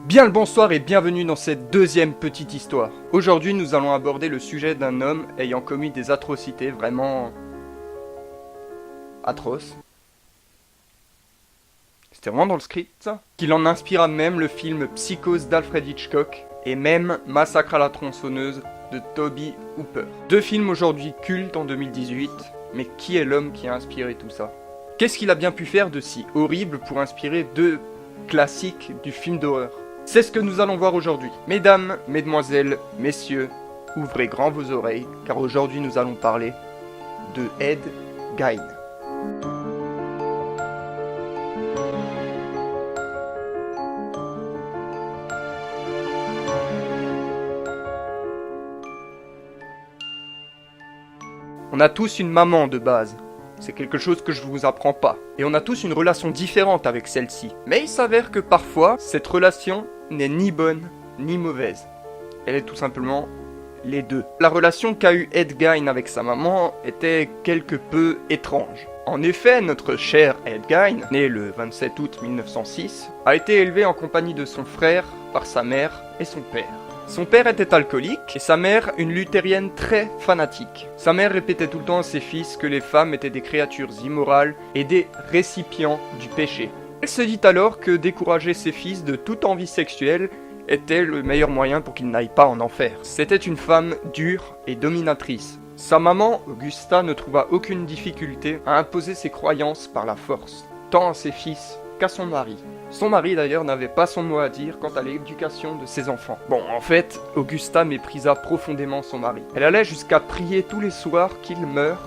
Bien le bonsoir et bienvenue dans cette deuxième petite histoire. Aujourd'hui nous allons aborder le sujet d'un homme ayant commis des atrocités vraiment... atroces. C'était vraiment dans le script ça. Qu'il en inspira même le film Psychose d'Alfred Hitchcock et même Massacre à la tronçonneuse de Tobe Hooper. Deux films aujourd'hui cultes en 2018, mais qui est l'homme qui a inspiré tout ça? Qu'est-ce qu'il a bien pu faire de si horrible pour inspirer deux classiques du film d'horreur? C'est ce que nous allons voir aujourd'hui. Mesdames, mesdemoiselles, messieurs, ouvrez grand vos oreilles, car aujourd'hui nous allons parler de Ed Gein. On a tous une maman de base. C'est quelque chose que je vous apprends pas. Et on a tous une relation différente avec celle-ci. Mais il s'avère que parfois, cette relation n'est ni bonne ni mauvaise. Elle est tout simplement les deux. La relation qu'a eue Ed Gein avec sa maman était quelque peu étrange. En effet, notre cher Ed Gein, né le 27 août 1906, a été élevé en compagnie de son frère par sa mère et son père. Son père était alcoolique et sa mère une luthérienne très fanatique. Sa mère répétait tout le temps à ses fils que les femmes étaient des créatures immorales et des récipients du péché. Elle se dit alors que décourager ses fils de toute envie sexuelle était le meilleur moyen pour qu'ils n'aillent pas en enfer. C'était une femme dure et dominatrice. Sa maman, Augusta, ne trouva aucune difficulté à imposer ses croyances par la force, tant à ses fils qu'à son mari. Son mari d'ailleurs n'avait pas son mot à dire quant à l'éducation de ses enfants. Bon, en fait, Augusta méprisa profondément son mari. Elle allait jusqu'à prier tous les soirs qu'il meure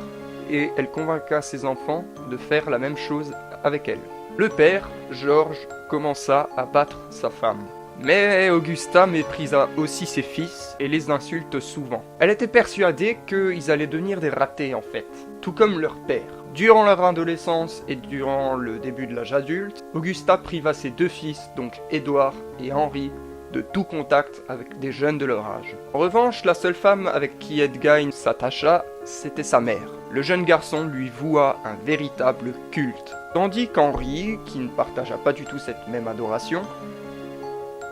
et elle convaincua ses enfants de faire la même chose avec elle. Le père, George, commença à battre sa femme. Mais Augusta méprisa aussi ses fils et les insulte souvent. Elle était persuadée qu'ils allaient devenir des ratés en fait, tout comme leur père. Durant leur adolescence et durant le début de l'âge adulte, Augusta priva ses deux fils, donc Edward et Henry, de tout contact avec des jeunes de leur âge. En revanche, la seule femme avec qui Ed Gein s'attacha, c'était sa mère. Le jeune garçon lui voua un véritable culte. Tandis qu'Henry, qui ne partagea pas du tout cette même adoration,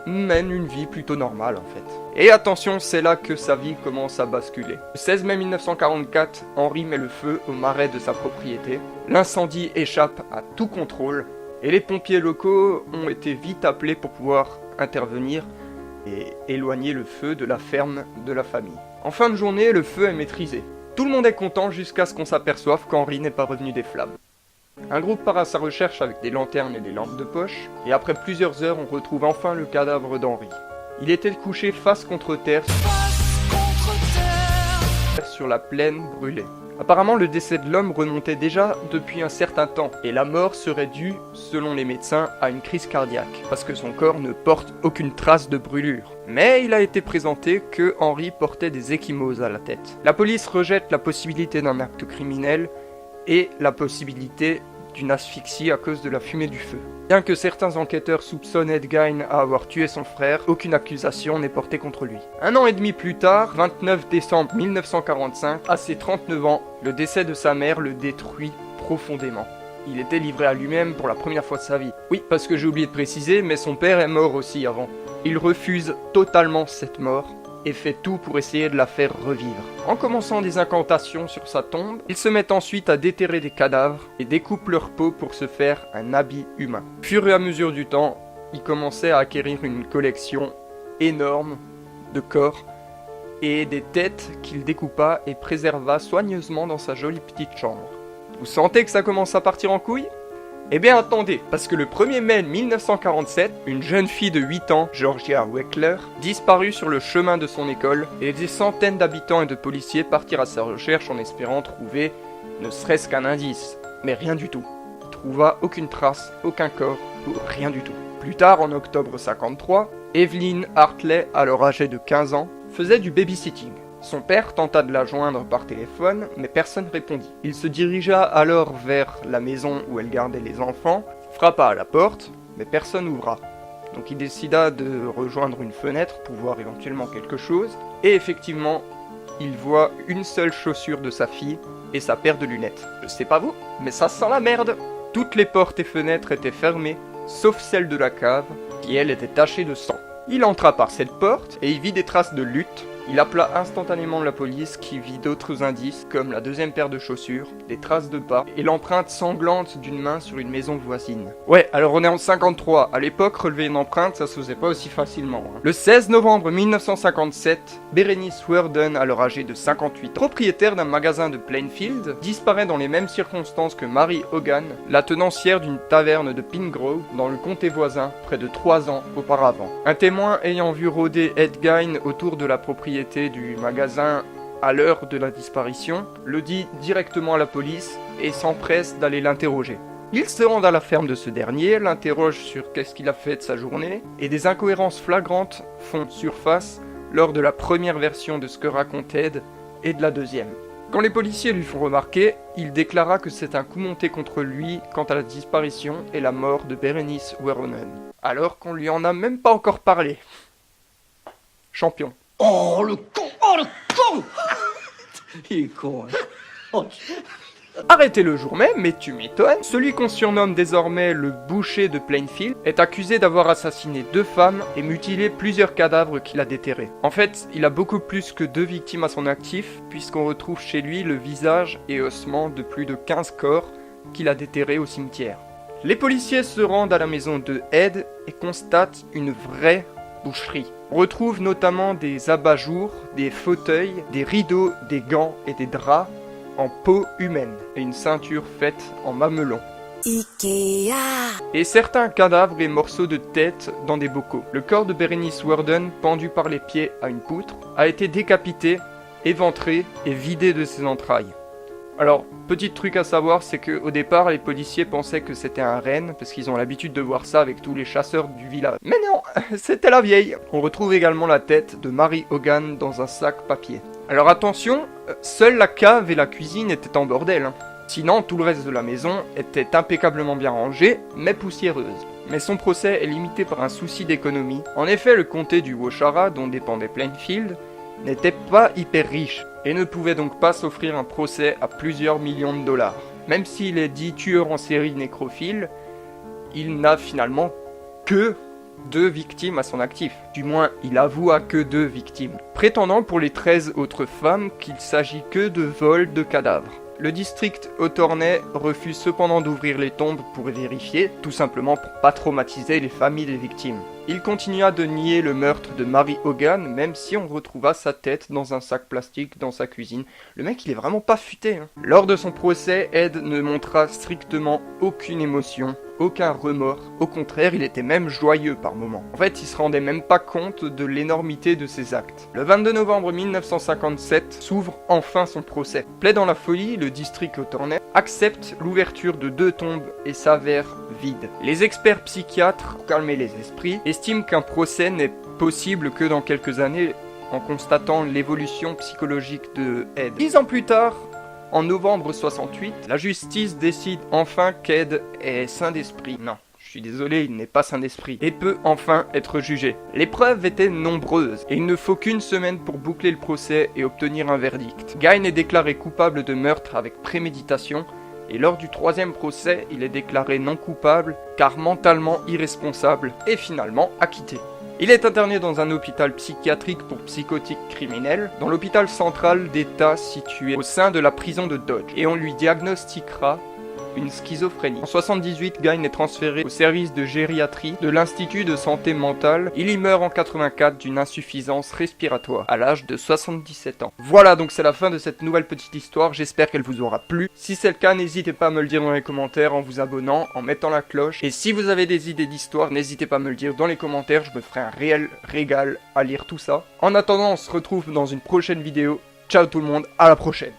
mène une vie plutôt normale en fait. Et attention, c'est là que sa vie commence à basculer. Le 16 mai 1944, Henry met le feu au marais de sa propriété. L'incendie échappe à tout contrôle et les pompiers locaux ont été vite appelés pour pouvoir intervenir et éloigner le feu de la ferme de la famille. En fin de journée, le feu est maîtrisé. Tout le monde est content jusqu'à ce qu'on s'aperçoive qu'Henry n'est pas revenu des flammes. Un groupe part à sa recherche avec des lanternes et des lampes de poche, et après plusieurs heures, on retrouve enfin le cadavre d'Henry. Il était couché face contre terre sur la plaine brûlée. Apparemment, le décès de l'homme remontait déjà depuis un certain temps, et la mort serait due, selon les médecins, à une crise cardiaque, parce que son corps ne porte aucune trace de brûlure. Mais il a été présenté que Henry portait des ecchymoses à la tête. La police rejette la possibilité d'un acte criminel, et la possibilité d'une asphyxie à cause de la fumée du feu. Bien que certains enquêteurs soupçonnent Ed Gein à avoir tué son frère, aucune accusation n'est portée contre lui. Un an et demi plus tard, 29 décembre 1945, à ses 39 ans, le décès de sa mère le détruit profondément. Il était livré à lui-même pour la première fois de sa vie. Oui, parce que j'ai oublié de préciser, mais son père est mort aussi avant. Il refuse totalement cette mort et fait tout pour essayer de la faire revivre. En commençant des incantations sur sa tombe, il se met ensuite à déterrer des cadavres et découpe leur peau pour se faire un habit humain. Au fur et à mesure du temps, il commençait à acquérir une collection énorme de corps et des têtes qu'il découpa et préserva soigneusement dans sa jolie petite chambre. Vous sentez que ça commence à partir en couille ? Eh bien attendez, parce que le 1er mai 1947, une jeune fille de 8 ans, Georgia Weckler, disparut sur le chemin de son école et des centaines d'habitants et de policiers partirent à sa recherche en espérant trouver ne serait-ce qu'un indice. Mais rien du tout. Il trouva aucune trace, aucun corps, ou rien du tout. Plus tard, en octobre 53, Evelyn Hartley, alors âgée de 15 ans, faisait du babysitting. Son père tenta de la joindre par téléphone, mais personne répondit. Il se dirigea alors vers la maison où elle gardait les enfants, frappa à la porte, mais personne ouvra. Donc il décida de rejoindre une fenêtre pour voir éventuellement quelque chose, et effectivement, il voit une seule chaussure de sa fille et sa paire de lunettes. Je sais pas vous, mais ça sent la merde. Toutes les portes et fenêtres étaient fermées, sauf celle de la cave, qui elle était tachée de sang. Il entra par cette porte et y vit des traces de lutte. Il appela instantanément la police qui vit d'autres indices comme la deuxième paire de chaussures, des traces de pas et l'empreinte sanglante d'une main sur une maison voisine. Ouais, alors on est en 53, à l'époque relever une empreinte ça se faisait pas aussi facilement. Le 16 novembre 1957, Berenice Worden, alors âgée de 58, propriétaire d'un magasin de Plainfield, disparaît dans les mêmes circonstances que Mary Hogan, la tenancière d'une taverne de Pingrove dans le comté voisin près de 3 ans auparavant. Un témoin ayant vu rôder Ed Gein autour de la propriété du magasin à l'heure de la disparition, le dit directement à la police et s'empresse d'aller l'interroger. Il se rend à la ferme de ce dernier, l'interroge sur qu'est-ce qu'il a fait de sa journée, et des incohérences flagrantes font surface lors de la première version de ce que raconte Ed et de la deuxième. Quand les policiers lui font remarquer, il déclara que c'est un coup monté contre lui quant à la disparition et la mort de Berenice Werden, alors qu'on lui en a même pas encore parlé. Champion. Oh le con! Oh le con! Il est con, hein? Oh. Arrêté le jour même, mais tu m'étonnes, celui qu'on surnomme désormais le boucher de Plainfield est accusé d'avoir assassiné 2 femmes et mutilé plusieurs cadavres qu'il a déterrés. En fait, il a beaucoup plus que 2 victimes à son actif, puisqu'on retrouve chez lui le visage et ossements de plus de 15 corps qu'il a déterrés au cimetière. Les policiers se rendent à la maison de Ed et constatent une vraie boucherie. On retrouve notamment des abat-jours, des fauteuils, des rideaux, des gants et des draps en peau humaine et une ceinture faite en mamelon. Ikea. Et certains cadavres et morceaux de tête dans des bocaux. Le corps de Berenice Worden, pendu par les pieds à une poutre, a été décapité, éventré et vidé de ses entrailles. Alors, petit truc à savoir, c'est qu'au départ, les policiers pensaient que c'était un renne, parce qu'ils ont l'habitude de voir ça avec tous les chasseurs du village. Mais non, c'était la vieille. On retrouve également la tête de Mary Hogan dans un sac papier. Alors attention, seule la cave et la cuisine étaient en bordel. Sinon, tout le reste de la maison était impeccablement bien rangé, mais poussiéreuse. Mais son procès est limité par un souci d'économie. En effet, le comté du Woshara, dont dépendait Plainfield, n'était pas hyper riche et ne pouvait donc pas s'offrir un procès à plusieurs millions de dollars. Même s'il est dit tueur en série nécrophile, il n'a finalement que 2 victimes à son actif. Du moins, il avoua que 2 victimes, prétendant pour les 13 autres femmes qu'il s'agit que de vols de cadavres. Le district Hawthorne refuse cependant d'ouvrir les tombes pour vérifier, tout simplement pour pas traumatiser les familles des victimes. Il continua de nier le meurtre de Mary Hogan, même si on retrouva sa tête dans un sac plastique dans sa cuisine. Le mec, il est vraiment pas futé, hein. Lors de son procès, Ed ne montra strictement aucune émotion, aucun remords. Au contraire, il était même joyeux par moments. En fait, il se rendait même pas compte de l'énormité de ses actes. Le 22 novembre 1957 s'ouvre enfin son procès. Plaidant la folie, le district Hawthorne accepte l'ouverture de 2 tombes et s'avère vide. Les experts psychiatres, pour calmer les esprits, estiment qu'un procès n'est possible que dans quelques années en constatant l'évolution psychologique de Ed. 10 ans plus tard, en novembre 68, la justice décide enfin qu'Ed est sain d'esprit. Non, je suis désolé, il n'est pas sain d'esprit. Et peut enfin être jugé. Les preuves étaient nombreuses, et il ne faut qu'une semaine pour boucler le procès et obtenir un verdict. Gein est déclaré coupable de meurtre avec préméditation, et lors du 3e procès, il est déclaré non coupable, car mentalement irresponsable, et finalement acquitté. Il est interné dans un hôpital psychiatrique pour psychotiques criminels, dans l'hôpital central d'État situé au sein de la prison de Dodge, et on lui diagnostiquera une schizophrénie. En 78, Gein est transféré au service de gériatrie de l'Institut de santé mentale. Il y meurt en 84 d'une insuffisance respiratoire, à l'âge de 77 ans. Voilà, donc c'est la fin de cette nouvelle petite histoire, j'espère qu'elle vous aura plu. Si c'est le cas, n'hésitez pas à me le dire dans les commentaires en vous abonnant, en mettant la cloche. Et si vous avez des idées d'histoire, n'hésitez pas à me le dire dans les commentaires, je me ferai un réel régal à lire tout ça. En attendant, on se retrouve dans une prochaine vidéo. Ciao tout le monde, à la prochaine.